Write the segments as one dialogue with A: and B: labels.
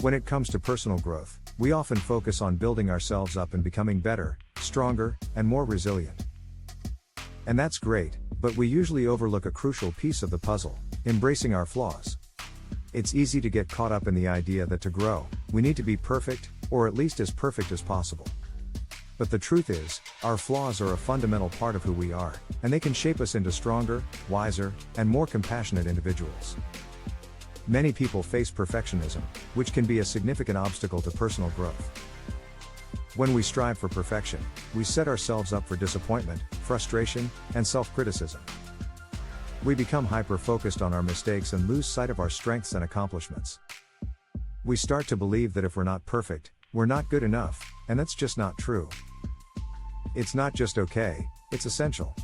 A: When it comes to personal growth, we often focus on building ourselves up and becoming better, stronger, and more resilient. And that's great, but we usually overlook a crucial piece of the puzzle: embracing our flaws. It's easy to get caught up in the idea that to grow, we need to be perfect, or at least as perfect as possible. But the truth is, our flaws are a fundamental part of who we are, and they can shape us into stronger, wiser, and more compassionate individuals. Many people face perfectionism, which can be a significant obstacle to personal growth. When we strive for perfection, we set ourselves up for disappointment, frustration, and self-criticism. We become hyper-focused on our mistakes and lose sight of our strengths and accomplishments. We start to believe that if we're not perfect, we're not good enough, and that's just not true. It's not just okay, it's essential.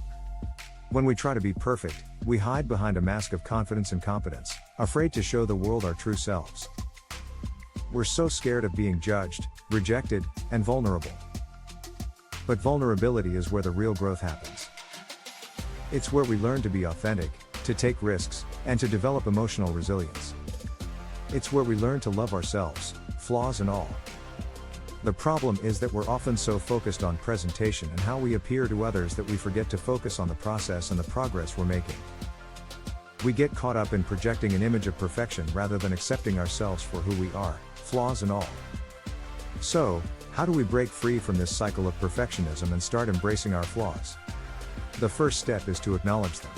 A: When we try to be perfect, we hide behind a mask of confidence and competence, afraid to show the world our true selves. We're so scared of being judged, rejected, and vulnerable. But vulnerability is where the real growth happens. It's where we learn to be authentic, to take risks, and to develop emotional resilience. It's where we learn to love ourselves, flaws and all. The problem is that we're often so focused on presentation and how we appear to others that we forget to focus on the process and the progress we're making. We get caught up in projecting an image of perfection rather than accepting ourselves for who we are, flaws and all. So, how do we break free from this cycle of perfectionism and start embracing our flaws? The first step is to acknowledge them.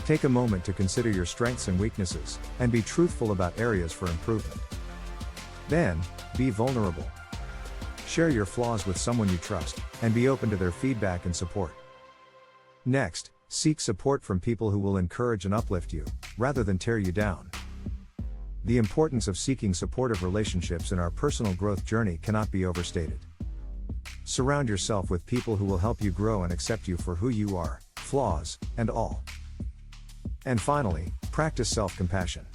A: Take a moment to consider your strengths and weaknesses, and be truthful about areas for improvement. Then, be vulnerable. Share your flaws with someone you trust, and be open to their feedback and support. Next, seek support from people who will encourage and uplift you, rather than tear you down. The importance of seeking supportive relationships in our personal growth journey cannot be overstated. Surround yourself with people who will help you grow and accept you for who you are, flaws and all. And finally, practice self-compassion.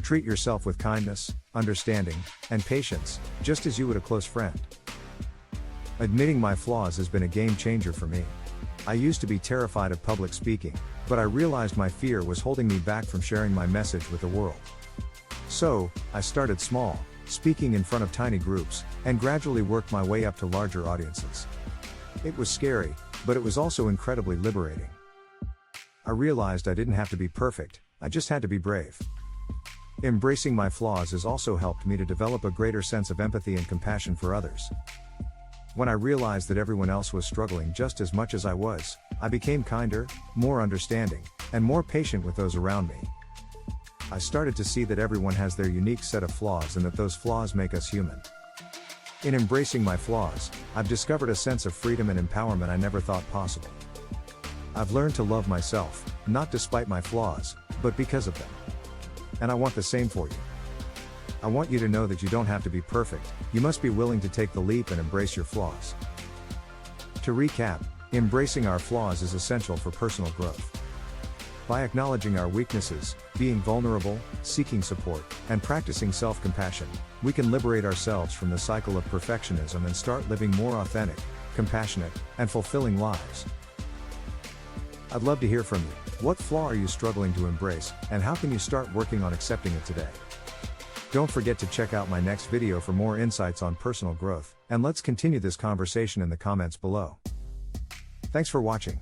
A: Treat yourself with kindness, understanding, and patience, just as you would a close friend. Admitting my flaws has been a game changer for me. I used to be terrified of public speaking, but I realized my fear was holding me back from sharing my message with the world. So, I started small, speaking in front of tiny groups, and gradually worked my way up to larger audiences. It was scary, but it was also incredibly liberating. I realized I didn't have to be perfect, I just had to be brave. Embracing my flaws has also helped me to develop a greater sense of empathy and compassion for others. When I realized that everyone else was struggling just as much as I was, I became kinder, more understanding, and more patient with those around me. I started to see that everyone has their unique set of flaws and that those flaws make us human. In embracing my flaws, I've discovered a sense of freedom and empowerment I never thought possible. I've learned to love myself, not despite my flaws, but because of them. And I want the same for you. I want you to know that you don't have to be perfect, you must be willing to take the leap and embrace your flaws. To recap, embracing our flaws is essential for personal growth. By acknowledging our weaknesses, being vulnerable, seeking support, and practicing self-compassion, we can liberate ourselves from the cycle of perfectionism and start living more authentic, compassionate, and fulfilling lives. I'd love to hear from you. What flaw are you struggling to embrace, and how can you start working on accepting it today? Don't forget to check out my next video for more insights on personal growth, and let's continue this conversation in the comments below. Thanks for watching.